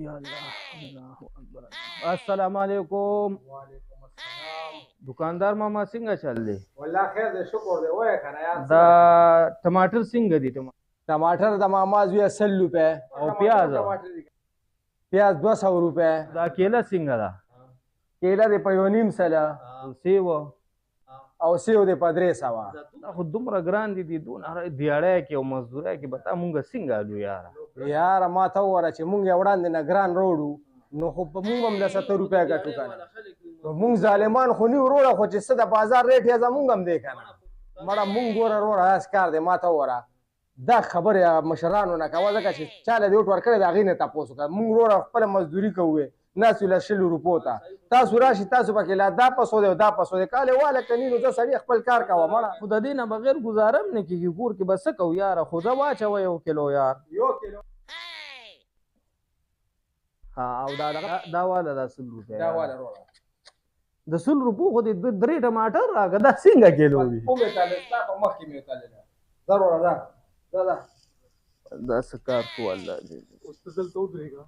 یا الله الله اکبر. السلام علیکم. وعلیکم السلام. دکاندار ماما څنګه چل دی؟ والله خیر دی، شکر دی. وای کنه یار دا ټماټر څنګه دي؟ ټماټر د ماما زوی 80 روپے او پیاز پیاز 200 روپے. دا کیله څنګه ده؟ کیله دی په 1.5 سله سیو او سیو دی په 300. دا خو دومره ګران دي دونه دیاړی کې او مزدورۍ کې به تا مونږ څنګه الو یاره؟ یاره ما ته ووایه چې مونږ یې وړاندې نه ګران راوړو نو خو په مونږ هم د 70 روپۍ ګټو که نه. مونږ ظالمان خو نه یو وروړه، خو چې څه د بازار ریټ یې زمونږ هم دی که نه. مړه مونږ ګوره وروړه داسې کار دی. ما ته ووایه دا خبرې مشرانو نه کوه، ځکه چې چا له دې وټ ورکړی د هغې نه تپوس وکړه. مونږ وروړه خپله مزدوري کوو ناست یو له 100 روپو ته. تاسو راشي تاسو پکې لا دا پسو دی او دا پسو دی کالې واله که نینو ځه سړي خپل کار کوه مړه. خو د دې نه بغیر ګزاره هم نه کېږي. کور کې به څه کوو یاره؟ خوځه واچوه 1 کیلو یار. 1 کیلو ها او دا واله دا 100 روپۍ دا واله وروړه د 100 روپو خو دې 3 ټماټر راکړه. دا څنګه کیلو دي؟ خو مې تللی ستا په مخکې مې تللی ده وروړه ده دا څه کار کوو الله دې. اوس ته دلته ودرېږه.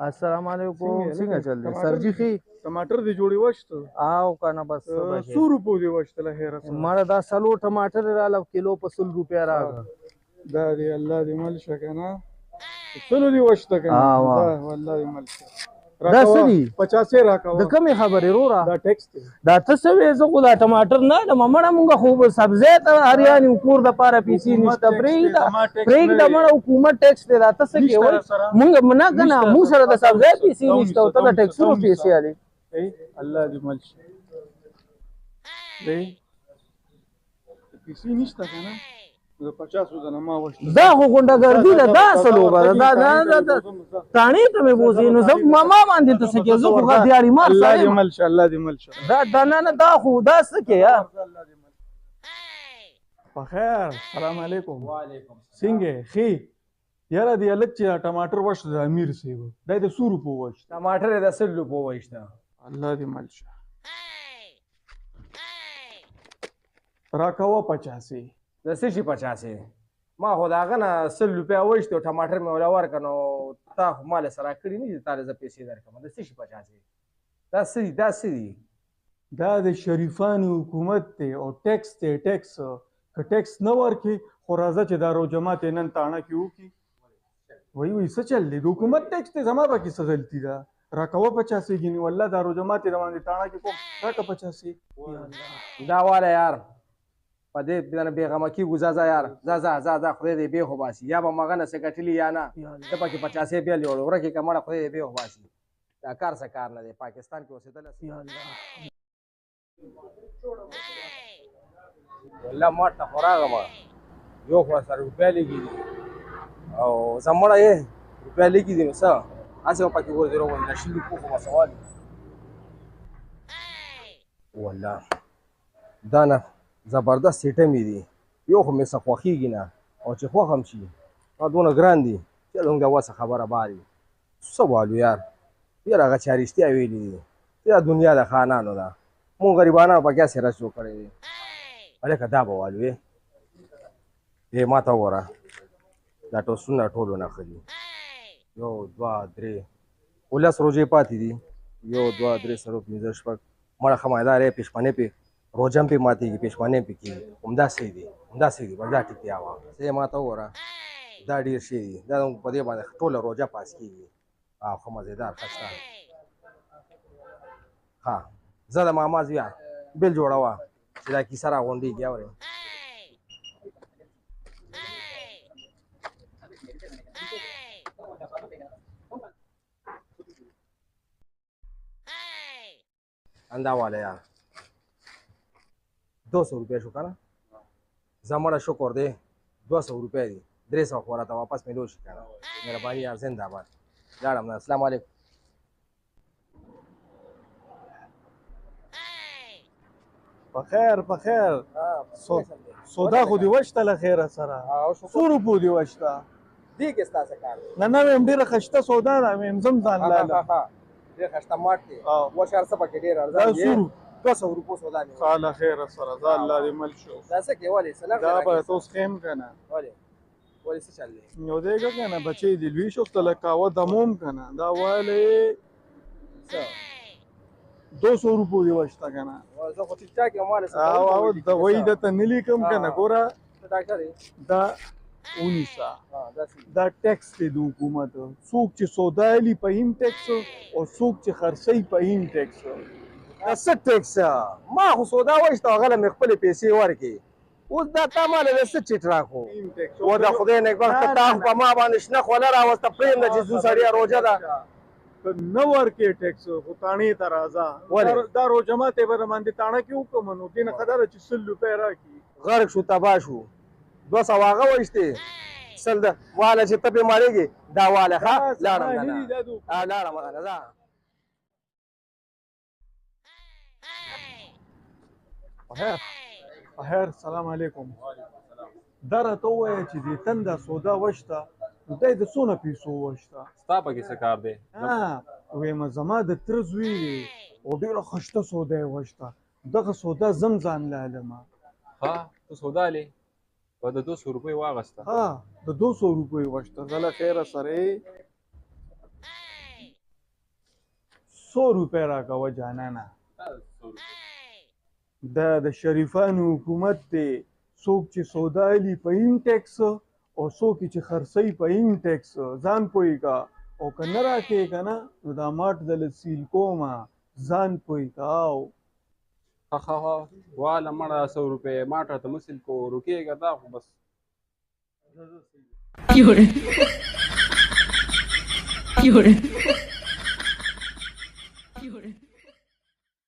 السلام علیکم. څنګه چل دی سرجی خي؟ ټماټر دی جوړي وشته او کنه بس 100 روپو دی وشته له خیره سره. مړه دا 100 ټماټر رااله کیلو په 100 روپیا راغله. دا دی الله دې مل شه کنه 100 دی وشته کنه. دا والله دې مل شه. دا څه دي؟ 50 راکاوه. د کومې خبرې رورا؟ دا ټیکس دی. دا ته څه وې؟ زه خو دا ټماټر نه لم مړه. مونږ خو سبزی ته هریانې کور دپاره پیسې نشته. پرېږده مړه حکومت ټیکس دی. دا ته څه کوئ؟ مونږ نه که نه مونږ سره د سبزی پیسې نشته او ته د ټیکسونو پیسې هلې. الله دې مل شه. دی پیسې نشته که نه د 50 زنه ما وشته. دا خو غونډهګردي ده. دا څه لوبه ده؟ دا تاڼې ته مې بوځي نو زه ماما باندې ته څه کوې؟ زه خو دیاړي مار الله سړی دې یم. مل شه. الله دې مل شه. دا نه دا خو دا څه کوې یار؟ په خیر. سلام علیکم. وعلیکم څنګه ښې یاره دی الک چې ټماټر وشته د امیر صاحب دا د 100 روپو وشته. ټماټر یې د 100 روپو وشته. الله دې مل شه. راکوه 85 د څه شي 85 ما خو د هغه نه 100 روپۍ وشته او ټماټر مې وله ورکړه نو تا خو ما له سره کړي نه دي تا له زه پیسې درکړم. د څه شي 85 دا څه دي؟ دا څه دي؟ دا د شریفانو حکومت دی او ټیکس دی. ټیکس که ټیکس نه ورکړي خو راځه چې دا رو جماعت یې نن تاڼه کې وکړي. وایي څه چل دی؟ د حکومت ټیکس دی. زما پکې څه غلطي ده؟ راکوه 85 ګینې والله دا رو جماعت یې راباندې تاڼه کې کوم راکړه 85. دا واله یار په دې بېغمه کېږو. ځه یار ځه خدای دې بېخ وباسي. یا به مغه نه څه ګټلي یا نه ته پکې 85 بیا لوړ ورکې که مړه خدای دې بېخ وباسي. دا کار څه کار نه دی. پاکستان کې اوسېدلی والله ما ته خو راغلم یو خو سره روپۍ لګي دي او زه مړه یې روپۍ لګي دي نو څه هسې به پکې ورځې راغونډې د 100 روپو خو به سوال والله دا نه زبردست سیټه مې دي. یو خو مې څه خوښېږي نه او چې خوښ هم شي دا دونه ګران دي چې زموږ د وسه خبره باري. څه والو یار یار هغه چا رښتیا ویلي دي. دا دنیا د خانانو ده. مونږ غریبانو پکې هسې رش جوړ کړی دی. هلکه دا به والو ما ته وګوره دا ټوسټونه ټول ونه ښه دي. 1 2 3 10 روژې پاتې دي. 1 2 3 4 5 6 مړه ښه مایدار یې پېشمنې پې روژه هم پې ماتېږي پېشمنې پې کېږي. همداسې دي بس دا ټیکیا وه. څه ما ته وګوره دا ډېر ښې دي. دا په دې باندې ټوله روژه پاس کېږي او ښه مزېدار ښایسته. ها زه د ماما زویه بل جوړوه چې دا کیسه راغونډېږي. اورې اندا والا یار 200 روپۍ شو که نه؟ زه مړه شکر دی 200 روپۍ دي. 300 خو راته واپس میلو شي که نه؟ مهرباني یار زنده‌باد. لاړم نه. السلام علیکم. په خیر سودا خو دی وشته له خیره سره 100 روپو دی وشته. دې کې ستا څه کار دی؟ نه ویم ډېره ښایسته سودا ده. ویم ځم ځان لاله ډېر ښایسته ماټ دی. وش هر څه پکې ډېر ارزان دی. 200 روپو سودا مې سال خیر سره ځه الله دې مل شو. دا څه کې ولې دا به اوس خیم که نه ولې ولې څه چل دی یو دیګه کنه بچی دی لوی شو تل کاوه دموم کنه دا واله څه 200 روپو دی واشتا کنه زه خو ټیک ټاک یم مال او د وای د تنلی کم کنه ګوره ډاکټر یې دا ونیسا داسې دا ټیکس دی د حکومت څوک چې سودا لی په هیم ټیکس او څوک چې خرڅي په هیم ټیکس دا څه ټیکس ما خو سودا وایسته هغه له مې خپلې پیسې ورکړې اوس دا تا ماله د څه چټ راکړو هیم ټیکس و د خدای نېکبخته تا خو په ما باندې شنه خوله راوسته پرېږده چې ځو سړیه روژه ده نه ورکې ټیکس خو تاڼې ته راځه ولې؟ دا روژه ماته به باندې تاڼه کې وکړم نو دې نه خبره چې 100 روپۍ راکړي غرق شو تباه شو 200 هغه وایستې سل ده واله چې ته پرې مړېږې دا واله ښه لاړم که نه لاړم که نه ځه خیر سلام علیکم دا راته ووایه چې دې تنده سودا وشته نو دی د څونه پیسو وشته ستا پکې څه کار دی ویمه زما د تره زوی دی او ډېره خشته سودا یې وشته دغه سودا زم ځان لالمه ها ته سودا لې په د 200 روپۍ واغسته ها د 200 روپۍ وشته زله خیره سره 100 روپۍ راکوه جانانه دا د شریفانو حکومت دی څوک چې سودا لی په هیم ټیکس او څوک چې خرڅي په هیم ټیکس ځان پوهېږه او که نه راکې که نه نو دا ماټ دله سیل کومه ځان پوهېږه او ها واله مړه 100 روپۍ ماټه ته مسل کو روکېږه دا خو بس有人，有人。